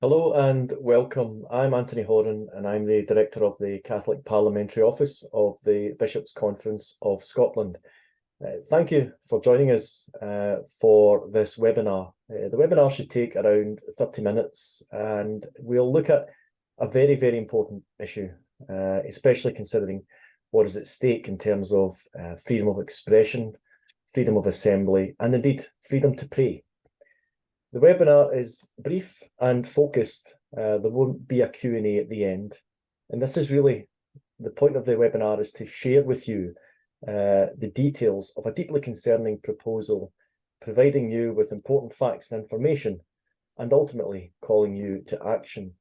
Hello and welcome. I'm Anthony Horan and I'm the Director of the Catholic Parliamentary Office of the Bishops' Conference of Scotland. Thank you for joining us for this webinar. The webinar should take around 30 minutes and we'll look at a very, very important issue, especially considering what is at stake in terms of freedom of expression, freedom of assembly, and indeed freedom to pray. The webinar is brief and focused. There won't be a Q&A at the end. And this is really the point of the webinar, is to share with you the details of a deeply concerning proposal, providing you with important facts and information, and ultimately calling you to action.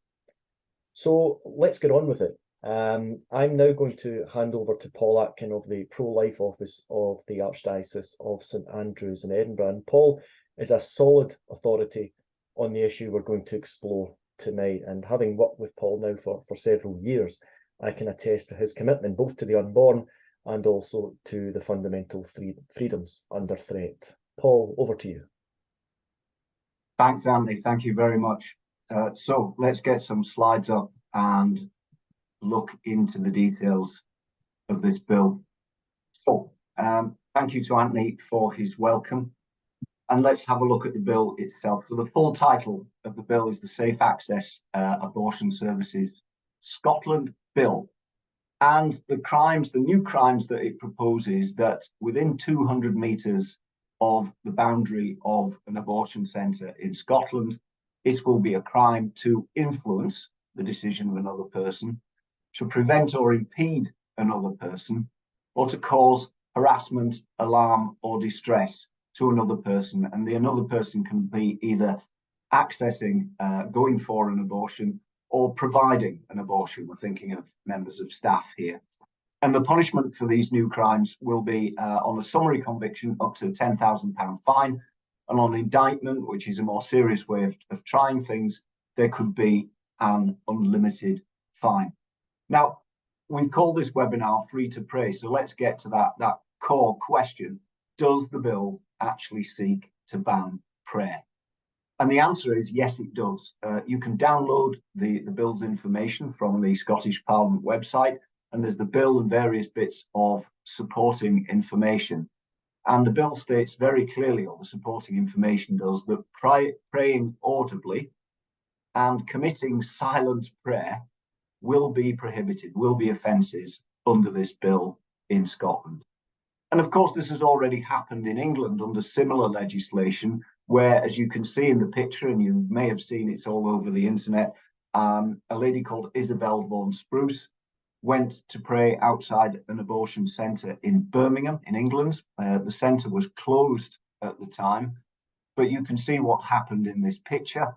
So let's get on with it. I'm now going to hand over to Paul Atkin of the Pro-Life Office of the Archdiocese of St Andrews in Edinburgh. And Paul is a solid authority on the issue we're going to explore tonight. And having worked with Paul now for several years, I can attest to his commitment both to the unborn and also to the fundamental freedoms under threat. Paul, over to you. Thanks, Andy. Thank you very much. So let's get some slides up and look into the details of this bill. So thank you to Anthony for his welcome. And let's have a look at the bill itself. So the full title of the bill is the Safe Access Abortion Services Scotland Bill. And the new crimes that it proposes, that within 200 metres of the boundary of an abortion centre in Scotland, it will be a crime to influence the decision of another person, to prevent or impede another person, or to cause harassment, alarm, or distress to another person. And the another person can be either accessing, going for an abortion, or providing an abortion. We're thinking of members of staff here. And the punishment for these new crimes will be on a summary conviction up to a £10,000 fine, and on indictment, which is a more serious way of trying things, there could be an unlimited fine. Now, we've called this webinar Free to Pray, so let's get to that core question. Does the bill actually seek to ban prayer? And the answer is yes, it does. You can download the bill's information from the Scottish Parliament website, and there's the bill and various bits of supporting information. And the bill states very clearly, or the supporting information does, that praying audibly and committing silent prayer will be prohibited, will be offences under this bill in Scotland. And of course, this has already happened in England under similar legislation, where, as you can see in the picture, and you may have seen it's all over the internet, a lady called Isabel Vaughan Spruce went to pray outside an abortion centre in Birmingham, in England. The centre was closed at the time, but you can see what happened in this picture.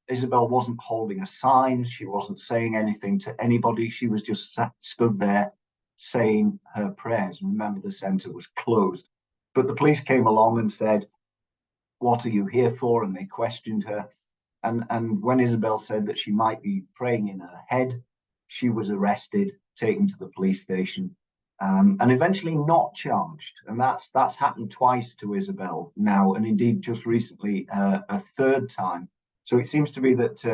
Isabel wasn't holding a sign. She wasn't saying anything to anybody. She was just stood there saying her prayers. Remember, the centre was closed. But the police came along and said, "What are you here for?" And they questioned her. And when Isabel said that she might be praying in her head, she was arrested, taken to the police station, and eventually not charged. And that's happened twice to Isabel now, and indeed just recently a third time. So it seems to be that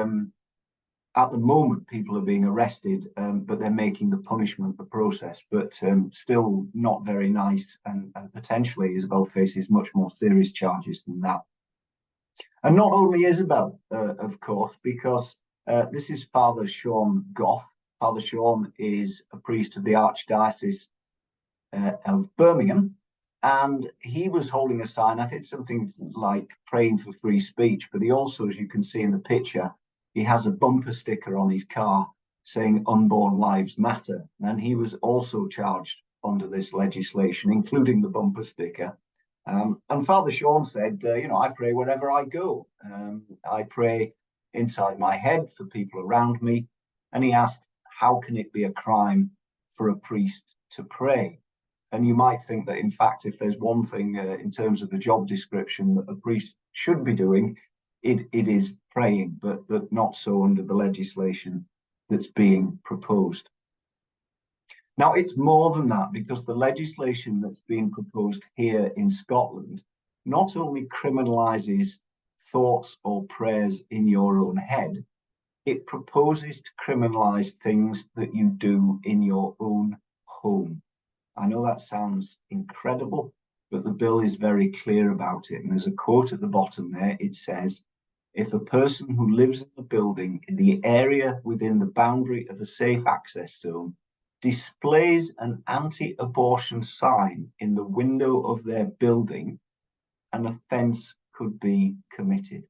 at the moment people are being arrested, but they're making the punishment the process, but still not very nice. And potentially Isabel faces much more serious charges than that. And not only Isabel, of course, because this is Father Sean Goff. Father Sean is a priest of the Archdiocese of Birmingham, and he was holding a sign, I think something like praying for free speech, but he also, as you can see in the picture, he has a bumper sticker on his car saying "Unborn Lives Matter," and he was also charged under this legislation, including the bumper sticker. And Father Sean said, I pray wherever I go. I pray inside my head for people around me. And he asked, how can it be a crime for a priest to pray? And you might think that, in fact, if there's one thing in terms of the job description that a priest should be doing, it is praying, but not so under the legislation that's being proposed. Now, it's more than that, because the legislation that's being proposed here in Scotland not only criminalises thoughts or prayers in your own head. It proposes to criminalise things that you do in your own home. I know that sounds incredible, but the bill is very clear about it. And there's a quote at the bottom there. It says, if a person who lives in the building in the area within the boundary of a safe access zone displays an anti-abortion sign in the window of their building, an offence could be committed.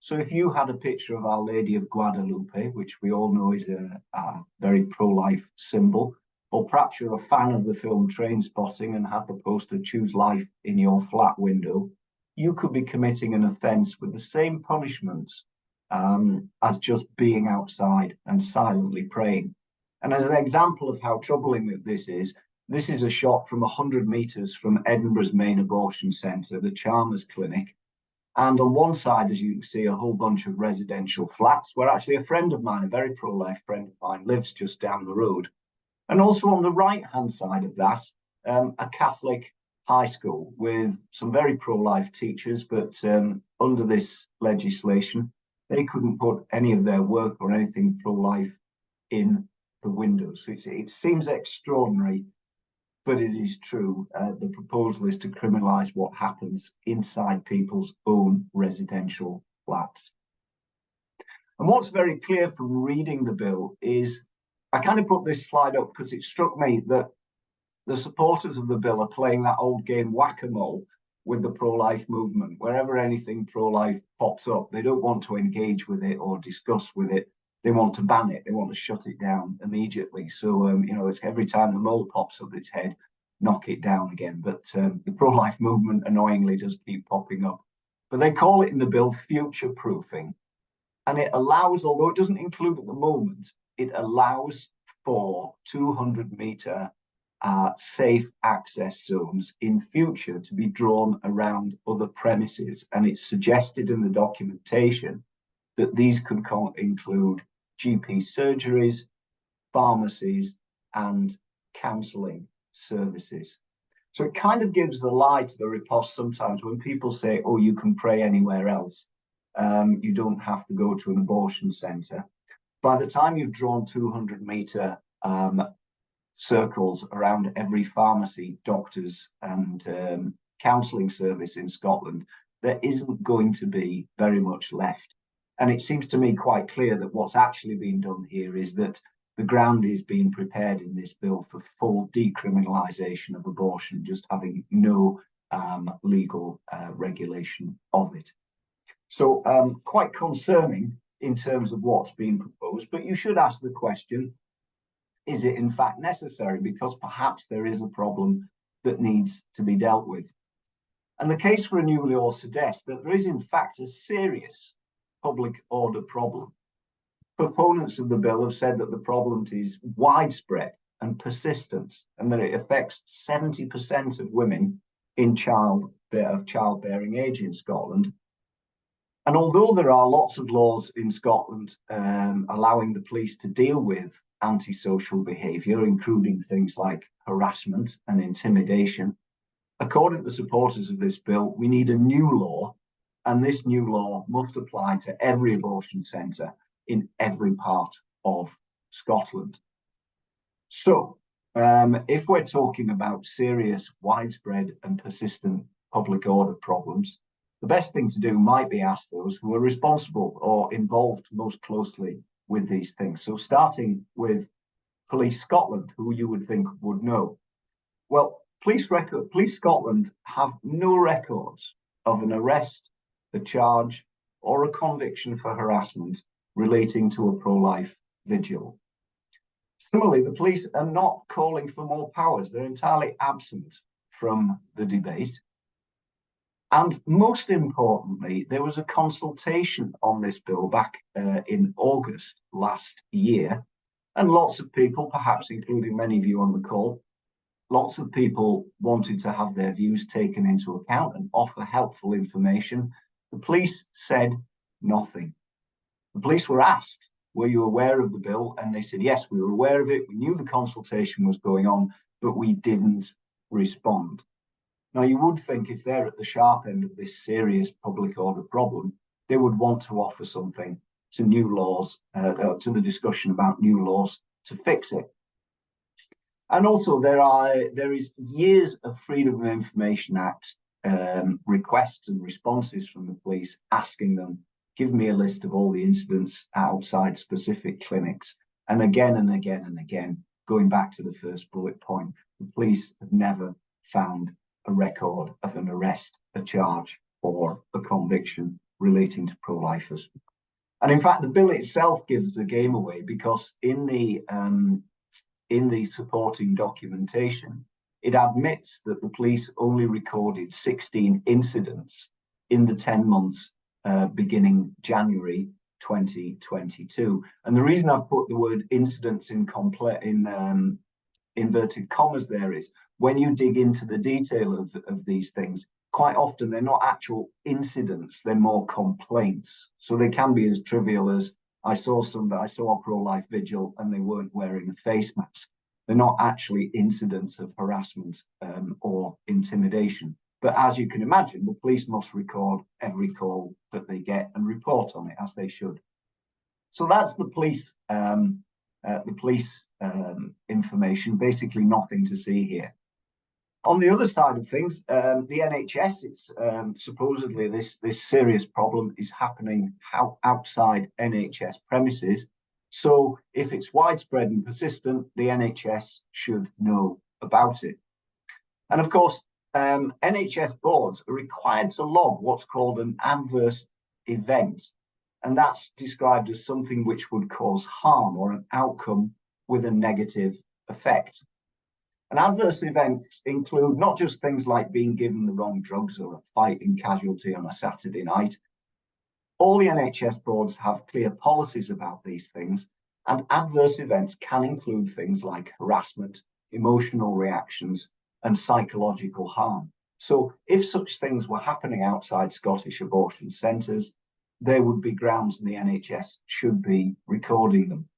So if you had a picture of Our Lady of Guadalupe, which we all know is a very pro-life symbol, or perhaps you're a fan of the film Trainspotting and had the poster Choose Life in your flat window, you could be committing an offence with the same punishments as just being outside and silently praying. And as an example of how troubling this is a shot from 100 metres from Edinburgh's main abortion centre, the Chalmers Clinic. And on one side, as you can see, a whole bunch of residential flats where actually a friend of mine, a very pro-life friend of mine, lives just down the road. And also on the right-hand side of that, a Catholic high school with some very pro-life teachers, but under this legislation, they couldn't put any of their work or anything pro-life in the windows. So it seems extraordinary, but it is true. The proposal is to criminalise what happens inside people's own residential flats. And what's very clear from reading the bill is, I kind of put this slide up because it struck me that the supporters of the bill are playing that old game whack-a-mole with the pro-life movement. Wherever anything pro-life pops up, they don't want to engage with it or discuss with it. They want to ban it. They want to shut it down immediately. So, it's every time the mole pops up its head, knock it down again. But the pro-life movement annoyingly does keep popping up. But they call it in the bill future-proofing. And it allows, although it doesn't include at the moment, it allows for 200-metre safe access zones in future to be drawn around other premises. And it's suggested in the documentation that these could include GP surgeries, pharmacies, and counselling services. So it kind of gives the lie to the riposte sometimes when people say, oh, you can pray anywhere else. You don't have to go to an abortion centre. By the time you've drawn 200-metre circles around every pharmacy, doctors, and counselling service in Scotland, there isn't going to be very much left. And it seems to me quite clear that what's actually being done here is that the ground is being prepared in this bill for full decriminalisation of abortion, just having no legal regulation of it. So quite concerning in terms of what's being proposed, but you should ask the question, is it in fact necessary? Because perhaps there is a problem that needs to be dealt with. And the case for a new law suggests that there is in fact a serious public order problem. Proponents of the bill have said that the problem is widespread and persistent, and that it affects 70% of women in childbearing age in Scotland. And although there are lots of laws in Scotland allowing the police to deal with antisocial behaviour, including things like harassment and intimidation, according to the supporters of this bill, we need a new law, and this new law must apply to every abortion centre in every part of Scotland. So, if we're talking about serious, widespread and persistent public order problems, the best thing to do might be ask those who are responsible or involved most closely with these things. So starting with Police Scotland, who you would think would know. Well, Police Scotland have no records of an arrest, a charge, or a conviction for harassment relating to a pro-life vigil. Similarly, the police are not calling for more powers. They're entirely absent from the debate. And most importantly, there was a consultation on this bill back in August last year. And lots of people, perhaps including many of you on the call, lots of people wanted to have their views taken into account and offer helpful information. The police said nothing. The police were asked, were you aware of the bill? And they said, yes, we were aware of it. We knew the consultation was going on, but we didn't respond. Now, you would think if they're at the sharp end of this serious public order problem, they would want to offer something to new laws, to the discussion about new laws to fix it. And also there is years of Freedom of Information Act requests and responses from the police asking them, give me a list of all the incidents outside specific clinics. And again and again and again, going back to the first bullet point, the police have never found a record of an arrest, a charge, or a conviction relating to pro-lifers. And in fact, the bill itself gives the game away, because in the supporting documentation, it admits that the police only recorded 16 incidents in the 10 months beginning January 2022. And the reason I've put the word incidents in inverted commas there is, when you dig into the detail of these things, quite often they're not actual incidents, they're more complaints. So they can be as trivial as, I saw a pro-life vigil and they weren't wearing a face mask. They're not actually incidents of harassment or intimidation. But as you can imagine, the police must record every call that they get and report on it, as they should. So that's the police information, basically nothing to see here. On the other side of things, the NHS, it's supposedly this serious problem is happening outside NHS premises. So if it's widespread and persistent, the NHS should know about it. And of course, NHS boards are required to log what's called an adverse event. And that's described as something which would cause harm or an outcome with a negative effect. And adverse events include not just things like being given the wrong drugs or a fighting casualty on a Saturday night. All the NHS boards have clear policies about these things, and adverse events can include things like harassment, emotional reactions, and psychological harm. So if such things were happening outside Scottish abortion centres, there would be grounds and the NHS should be recording them.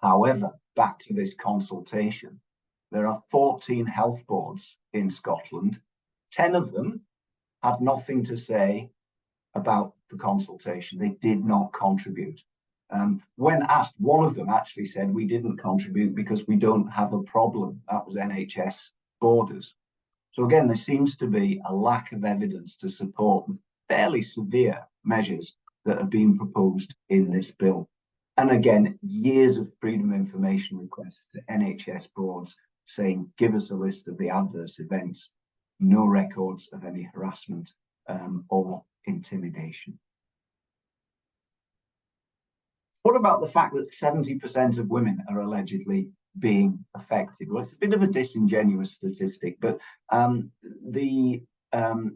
However, back to this consultation, there are 14 health boards in Scotland. 10 of them had nothing to say about the consultation. They did not contribute. When asked, one of them actually said, we didn't contribute because we don't have a problem. That was NHS borders. So again, there seems to be a lack of evidence to support the fairly severe measures that are being proposed in this bill. And again, years of freedom of information requests to NHS boards saying, give us a list of the adverse events, no records of any harassment or intimidation. What about the fact that 70% of women are allegedly being affected? Well, it's a bit of a disingenuous statistic, but the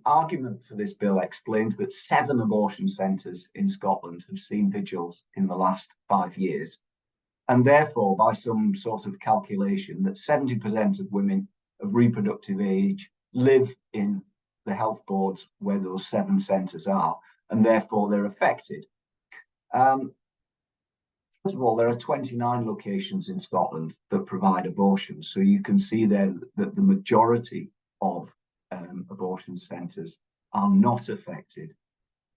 argument for this bill explains that 7 abortion centres in Scotland have seen vigils in the last 5 years. And therefore, by some sort of calculation, that 70% of women of reproductive age live in the health boards where those 7 centres are, and therefore they're affected. First of all, there are 29 locations in Scotland that provide abortions. So you can see there that the majority of abortion centres are not affected.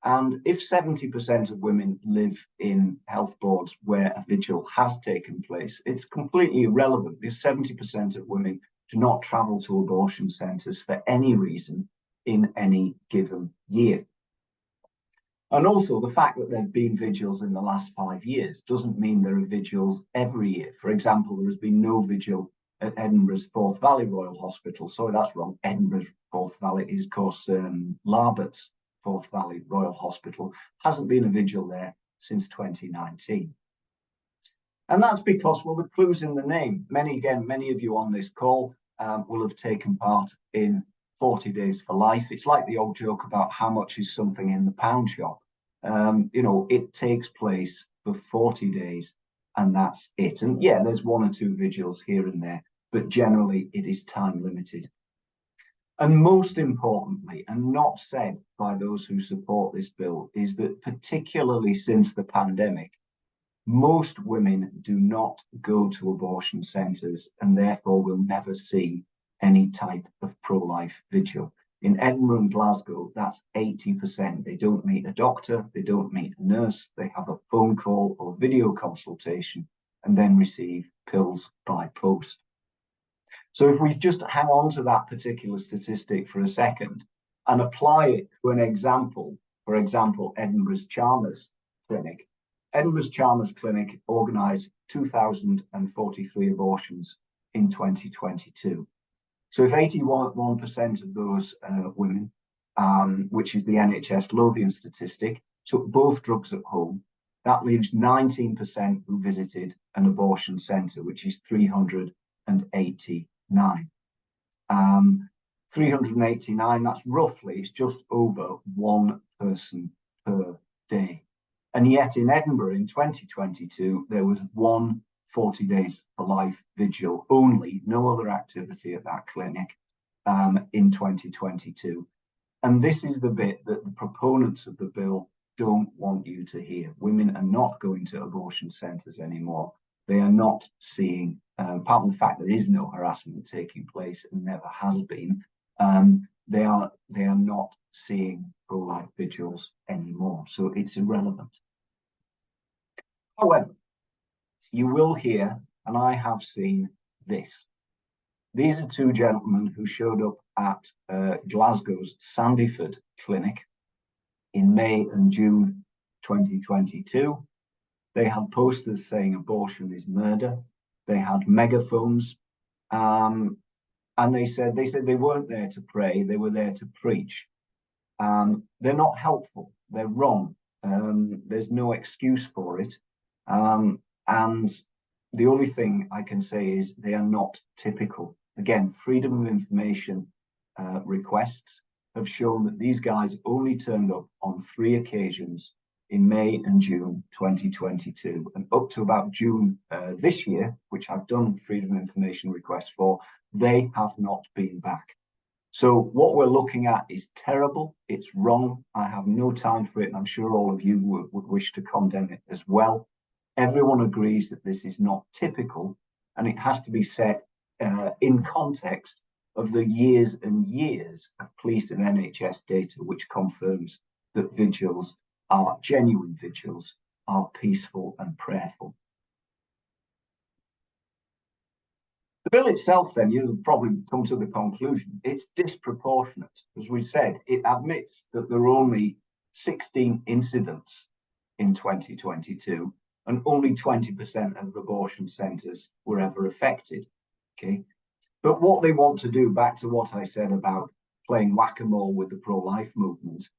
And if 70% of women live in health boards where a vigil has taken place, it's completely irrelevant because 70% of women do not travel to abortion centres for any reason in any given year. And also the fact that there have been vigils in the last 5 years doesn't mean there are vigils every year. For example, there has been no vigil at Edinburgh's Forth Valley Royal Hospital. Sorry, that's wrong. Edinburgh's Forth Valley is, of course, Larbert's Forth Valley Royal Hospital. Hasn't been a vigil there since 2019. And that's because, well, the clue's in the name. Many of you on this call will have taken part in 40 Days for Life. It's like the old joke about how much is something in the pound shop. You know, it takes place for 40 days and that's it. And yeah, there's 1 or 2 vigils here and there, but generally it is time limited. And most importantly, and not said by those who support this bill, is that particularly since the pandemic, most women do not go to abortion centres and therefore will never see any type of pro-life vigil. In Edinburgh and Glasgow, that's 80%. They don't meet a doctor, they don't meet a nurse, they have a phone call or video consultation and then receive pills by post. So if we just hang on to that particular statistic for a second and apply it to an example, for example, Edinburgh's Chalmers Clinic. Edinburgh's Chalmers Clinic organised 2,043 abortions in 2022. So if 81% of those women, which is the NHS Lothian statistic, took both drugs at home, that leaves 19% who visited an abortion centre, which is 389. 389, that's roughly, it's just over one person per day. And yet in Edinburgh in 2022, there was one 40 Days for Life vigil only, no other activity at that clinic in 2022. And this is the bit that the proponents of the bill don't want you to hear. Women are not going to abortion centres anymore. They are not seeing, apart from the fact there is no harassment taking place and never has been, they are not seeing pro-life vigils anymore. So it's irrelevant. However, you will hear, and I have seen this. These are two gentlemen who showed up at Glasgow's Sandyford Clinic in May and June 2022. They had posters saying abortion is murder. They had megaphones, and they said they weren't there to pray. They were there to preach. They're not helpful. They're wrong. There's no excuse for it. And the only thing I can say is they are not typical. Again, freedom of information requests have shown that these guys only turned up on 3 occasions in May and June 2022, and up to about June this year, which I've done freedom of information requests for, they have not been back. So what we're looking at is terrible. It's wrong. I have no time for it, and I'm sure all of you would wish to condemn it as well. Everyone agrees that this is not typical, and it has to be set in context of the years and years of police and NHS data, which confirms that vigils are genuine vigils, are peaceful and prayerful. The bill itself, then, you'll probably come to the conclusion, it's disproportionate. As we said, it admits that there are only 16 incidents in 2022, and only 20% of abortion centres were ever affected. Okay, but what they want to do, back to what I said about playing whack-a-mole with the pro-life movement,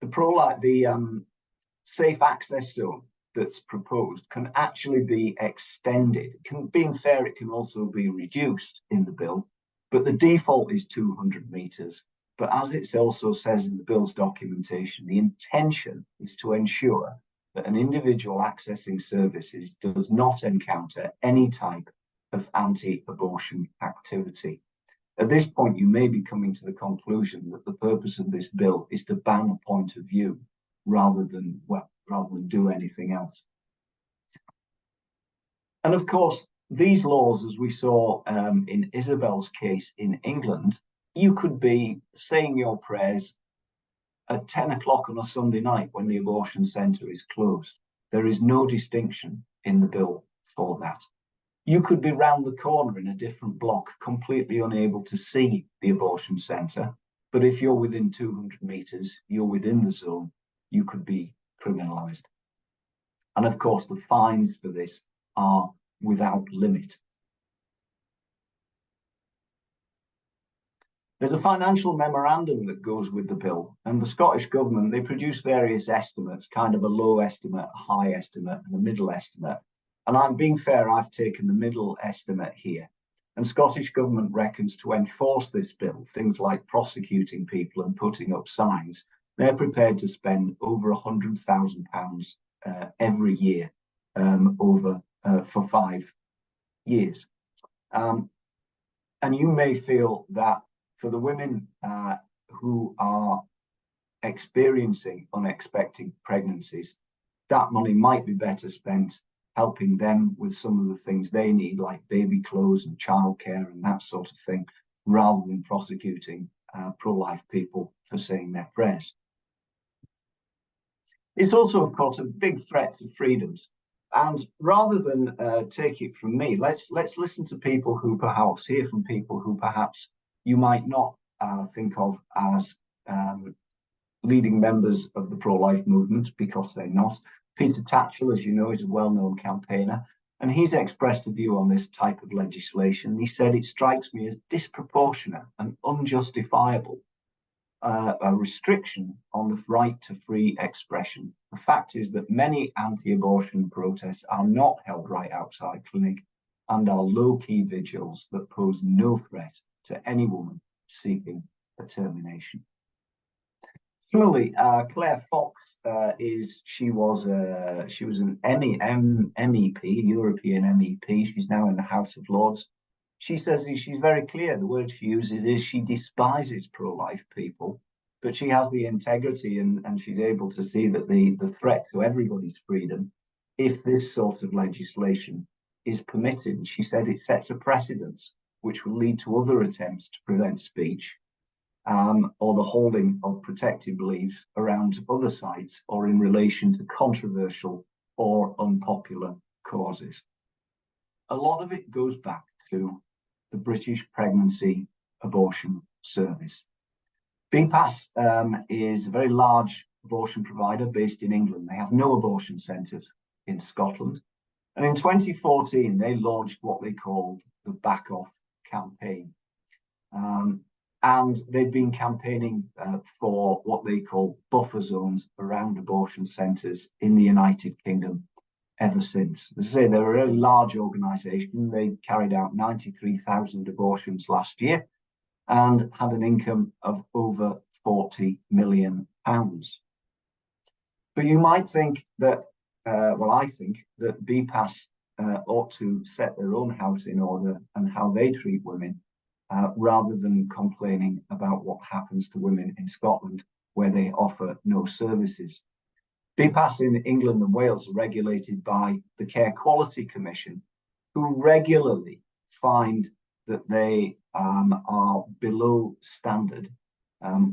the safe access zone that's proposed can actually be extended. Being fair, it can also be reduced in the bill, but the default is 200 metres. But as it also says in the bill's documentation, the intention is to ensure that an individual accessing services does not encounter any type of anti-abortion activity. At this point, you may be coming to the conclusion that the purpose of this bill is to ban a point of view rather than do anything else. And of course, these laws, as we saw in Isabel's case in England, you could be saying your prayers at 10 o'clock on a Sunday night when the abortion centre is closed. There is no distinction in the bill for that. You could be round the corner in a different block, completely unable to see the abortion centre. But if you're within 200 metres, you're within the zone, you could be criminalised. And of course, the fines for this are without limit. There's a financial memorandum that goes with the bill, and the Scottish Government, they produce various estimates, kind of a low estimate, a high estimate, and a middle estimate. And I'm being fair, I've taken the middle estimate here. And Scottish Government reckons to enforce this bill, things like prosecuting people and putting up signs, they're prepared to spend over £100,000 every year for 5 years. And you may feel that for the women who are experiencing unexpected pregnancies, that money might be better spent helping them with some of the things they need, like baby clothes and childcare and that sort of thing. rather than prosecuting pro-life people for saying their prayers. It's also, of course, a big threat to freedoms. And rather than take it from me, let's listen to people who perhaps hear from people who perhaps you might not think of as leading members of the pro-life movement, because they're not. Peter Tatchell, as you know, is a well-known campaigner, and he's expressed a view on this type of legislation. He said, "It strikes me as disproportionate and unjustifiable, a restriction on the right to free expression. The fact is that many anti-abortion protests are not held right outside clinic and are low-key vigils that pose no threat to any woman seeking a termination." Similarly, Claire Fox she was an MEP, European MEP. She's now in the House of Lords. She says she's very clear. The word she uses is she despises pro-life people, but she has the integrity and she's able to see that the threat to everybody's freedom, if this sort of legislation is permitted, she said it sets a precedence which will lead to other attempts to prevent speech or the holding of protected beliefs around other sites or in relation to controversial or unpopular causes. A lot of it goes back to the British Pregnancy Abortion Service. BPAS is a very large abortion provider based in England. They have no abortion centres in Scotland. And in 2014, they launched what they called the Back Off campaign. And they've been campaigning for what they call buffer zones around abortion centres in the United Kingdom ever since. As I say, they're a really large organisation. They carried out 93,000 abortions last year and had an income of over £40 million. But you might think that, I think that BPAS ought to set their own house in order and how they treat women, rather than complaining about what happens to women in Scotland, where they offer no services. BPAS in England and Wales are regulated by the Care Quality Commission, who regularly find that they are below standard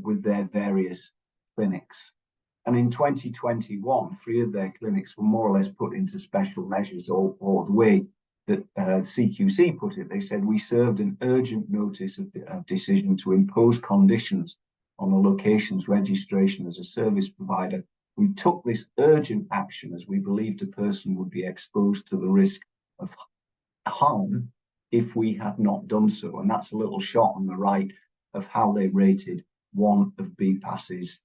with their various clinics. And in 2021, 3 of their clinics were more or less put into special measures, or the way that CQC put it, they said, "We served an urgent notice of decision to impose conditions on the location's registration as a service provider. We took this urgent action as we believed a person would be exposed to the risk of harm if we had not done so." And that's a little shot on the right of how they rated one of BPAS's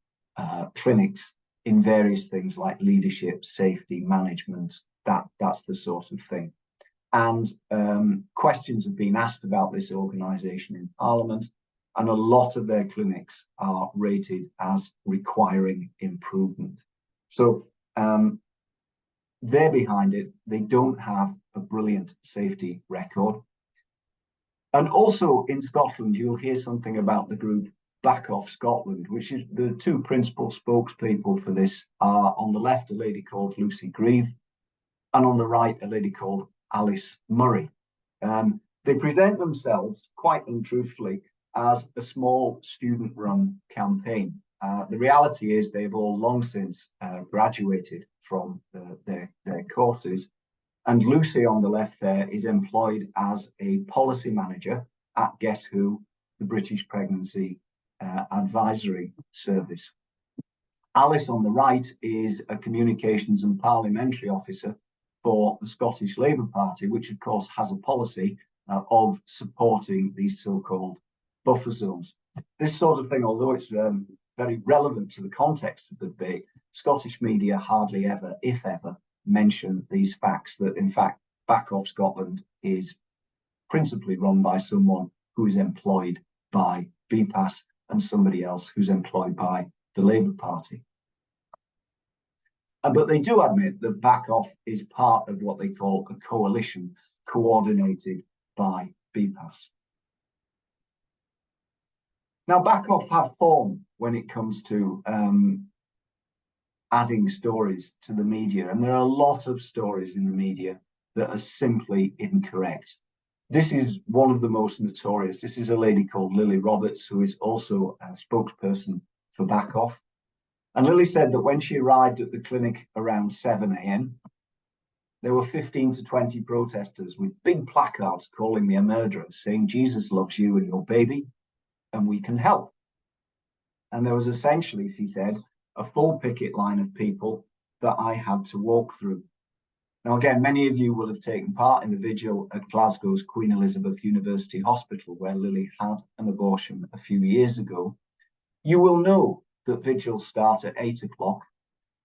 clinics in various things like leadership, safety, management. That's the sort of thing. And questions have been asked about this organisation in Parliament, and a lot of their clinics are rated as requiring improvement. So they're behind it. They don't have a brilliant safety record. And also in Scotland, you'll hear something about the group Back Off Scotland, which is the 2 principal spokespeople for this are on the left, a lady called Lucy Grieve, and on the right, a lady called Alice Murray. They present themselves quite untruthfully as a small student-run campaign. The reality is they've all long since graduated from their courses. And Lucy on the left there is employed as a policy manager at, guess who, the British Pregnancy Advisory Service. Alice on the right is a communications and parliamentary officer for the Scottish Labour Party, which of course has a policy of supporting these so-called buffer zones. This sort of thing, although it's very relevant to the context of the debate, Scottish media hardly ever, if ever, mention these facts, that in fact Back Off Scotland is principally run by someone who is employed by BPAS and somebody else who's employed by the Labour Party. But they do admit that Back Off is part of what they call a coalition coordinated by BPAS. Now, Back Off have form when it comes to adding stories to the media, and there are a lot of stories in the media that are simply incorrect. This is one of the most notorious. This is a lady called Lily Roberts, who is also a spokesperson for Back Off. And Lily said that when she arrived at the clinic around 7 a.m, there were 15 to 20 protesters with big placards calling me a murderer, saying Jesus loves you and your baby, and we can help. And there was essentially, she said, a full picket line of people that I had to walk through. Now, again, many of you will have taken part in the vigil at Glasgow's Queen Elizabeth University Hospital, where Lily had an abortion a few years ago. You will know that vigils start at 8 o'clock.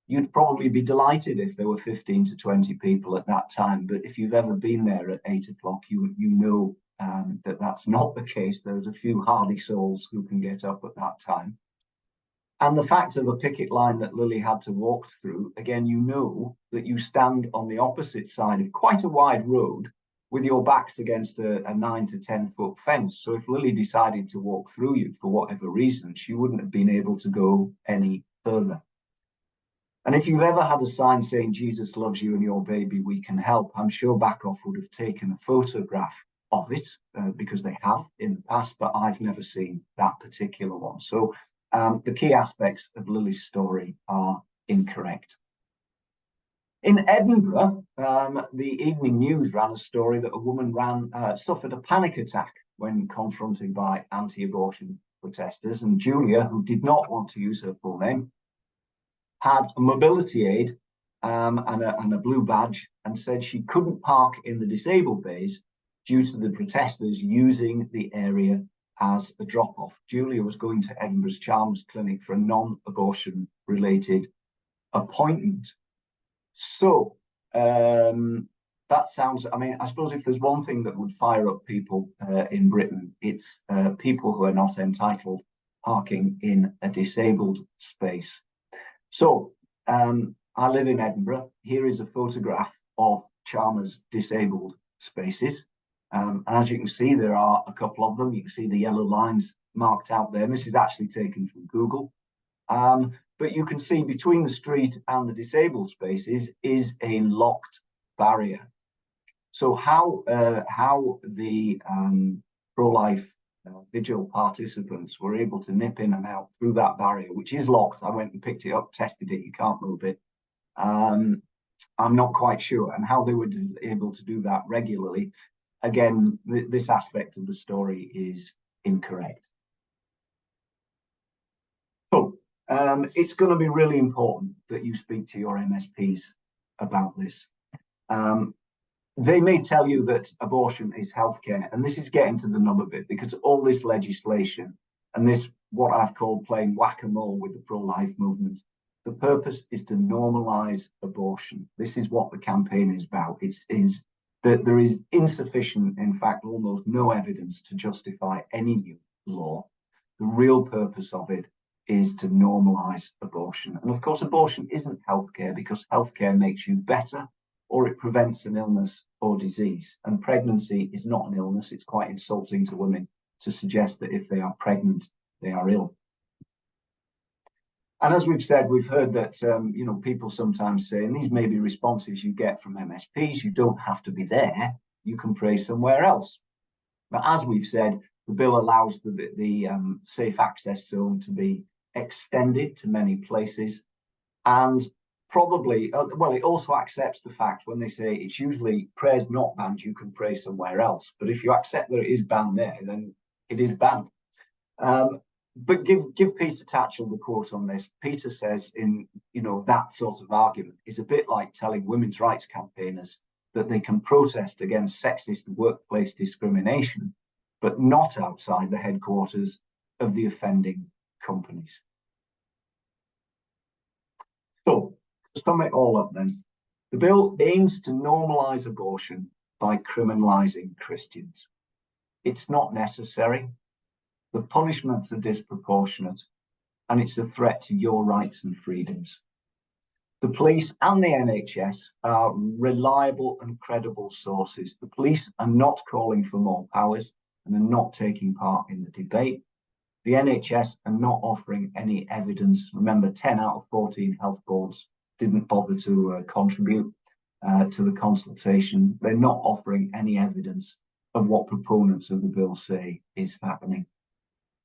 You'd probably be delighted if there were 15 to 20 people at that time. But if you've ever been there at 8 o'clock, you know that that's not the case. There's a few hardy souls who can get up at that time. And the fact of a picket line that Lily had to walk through, again, you know that you stand on the opposite side of quite a wide road with your backs against a 9 to 10 foot fence. So if Lily decided to walk through you for whatever reason, she wouldn't have been able to go any further. And if you've ever had a sign saying Jesus loves you and your baby, we can help, I'm sure Back Off would have taken a photograph of it because they have in the past, but I've never seen that particular one. So the key aspects of Lily's story are incorrect. In Edinburgh, the Evening News ran a story that a woman suffered a panic attack when confronted by anti-abortion protesters. And Julia, who did not want to use her full name, had a mobility aid and a blue badge, and said she couldn't park in the disabled bays due to the protesters using the area as a drop-off. Julia was going to Edinburgh's Chalmers Clinic for a non-abortion related appointment. So that sounds, I mean, I suppose if there's one thing that would fire up people in Britain, it's people who are not entitled parking in a disabled space. So I live in Edinburgh. Here is a photograph of Chalmers disabled spaces. And as you can see, there are a couple of them. You can see the yellow lines marked out there. And this is actually taken from Google. But you can see between the street and the disabled spaces is a locked barrier. So how the pro-life vigil participants were able to nip in and out through that barrier, which is locked. I went and picked it up, tested it, you can't move it. I'm not quite sure. And how they were able to do that regularly, again, this aspect of the story is incorrect. So it's going to be really important that you speak to your MSPs about this. They may tell you that abortion is healthcare, and this is getting to the nub of it, because all this legislation and this, what I've called playing whack-a-mole with the pro-life movement, the purpose is to normalize abortion. This is what the campaign is about. Is that there is insufficient, in fact, almost no evidence to justify any new law. The real purpose of it is to normalize abortion. And of course, abortion isn't healthcare, because healthcare makes you better or it prevents an illness or disease. And pregnancy is not an illness. It's quite insulting to women to suggest that if they are pregnant, they are ill. And as we've said, we've heard that people sometimes say, and these may be responses you get from MSPs, you don't have to be there, you can pray somewhere else. But as we've said, the bill allows the safe access zone to be extended to many places, and probably, well, it also accepts the fact when they say it's usually prayer's not banned, you can pray somewhere else. But if you accept that it is banned there, then it is banned. But give Peter Tatchell the quote on this. Peter says that sort of argument is a bit like telling women's rights campaigners that they can protest against sexist workplace discrimination, but not outside the headquarters of the offending companies. So, to sum it all up then, the bill aims to normalise abortion by criminalising Christians. It's not necessary. The punishments are disproportionate, and it's a threat to your rights and freedoms. The police and the NHS are reliable and credible sources. The police are not calling for more powers and are not taking part in the debate. The NHS are not offering any evidence. Remember, 10 out of 14 health boards didn't bother to contribute to the consultation. They're not offering any evidence of what proponents of the bill say is happening.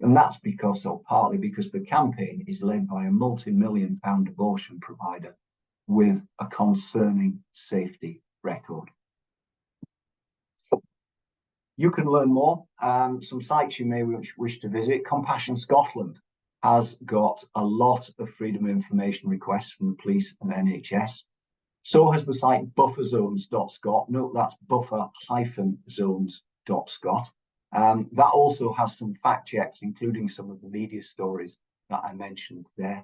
And that's because, or partly because, the campaign is led by a multi-million-pound abortion provider with a concerning safety record. You can learn more. Some sites you may wish to visit. Compassion Scotland has got a lot of freedom of information requests from the police and NHS. So has the site bufferzones.scot. Note that's buffer-zones.scot. That also has some fact checks, including some of the media stories that I mentioned there.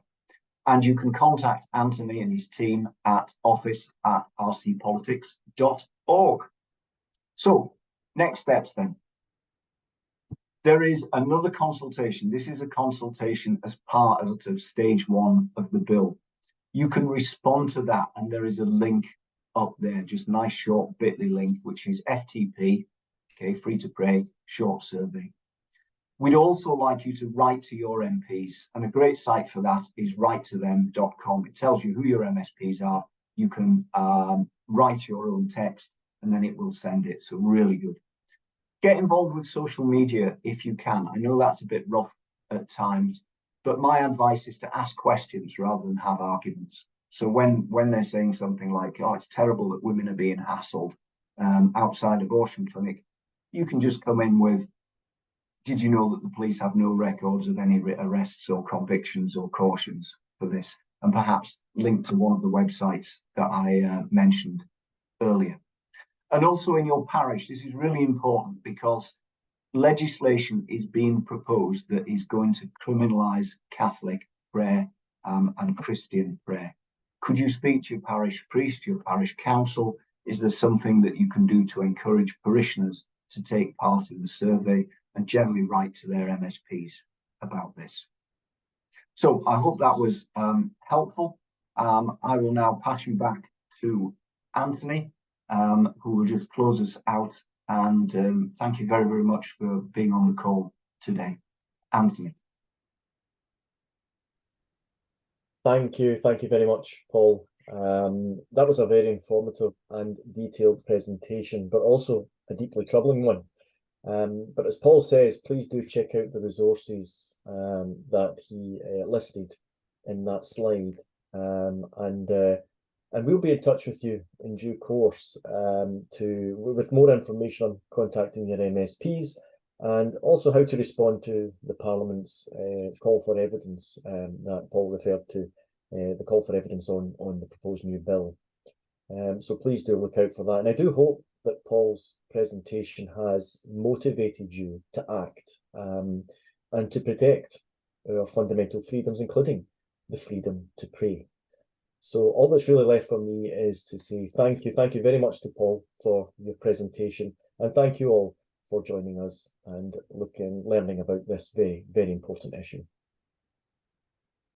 And you can contact Anthony and his team at office@rcpolitics.org. So, next steps then. There is another consultation. This is a consultation as part of stage 1 of the bill. You can respond to that, and there is a link up there, just a nice short bit.ly link, which is FTP, okay, free to pray, short survey. We'd also like you to write to your MPs, and a great site for that is writetothem.com. It tells you who your MSPs are. You can write your own text, and then it will send it, so really good. Get involved with social media if you can. I know that's a bit rough at times, but my advice is to ask questions rather than have arguments. So when they're saying something like, oh, it's terrible that women are being hassled outside abortion clinic, you can just come in with, did you know that the police have no records of any arrests or convictions or cautions for this? And perhaps link to one of the websites that I mentioned earlier. And also in your parish, this is really important because legislation is being proposed that is going to criminalise Catholic prayer and Christian prayer. Could you speak to your parish priest, your parish council? Is there something that you can do to encourage parishioners to take part in the survey and generally write to their MSPs about this? So I hope that was helpful. I will now pass you back to Anthony, who will just close us out. And thank you very, very much for being on the call today. Anthony. Thank you very much, Paul. That was a very informative and detailed presentation, but also a deeply troubling one. But as Paul says, please do check out the resources that he listed in that slide, and we'll be in touch with you in due course with more information on contacting your MSPs and also how to respond to the Parliament's call for evidence that Paul referred to, the call for evidence on the proposed new bill. So please do look out for that. And I do hope that Paul's presentation has motivated you to act and to protect our fundamental freedoms, including the freedom to pray. So all that's really left for me is to say thank you very much to Paul for your presentation, and thank you all for joining us and learning about this very, very important issue.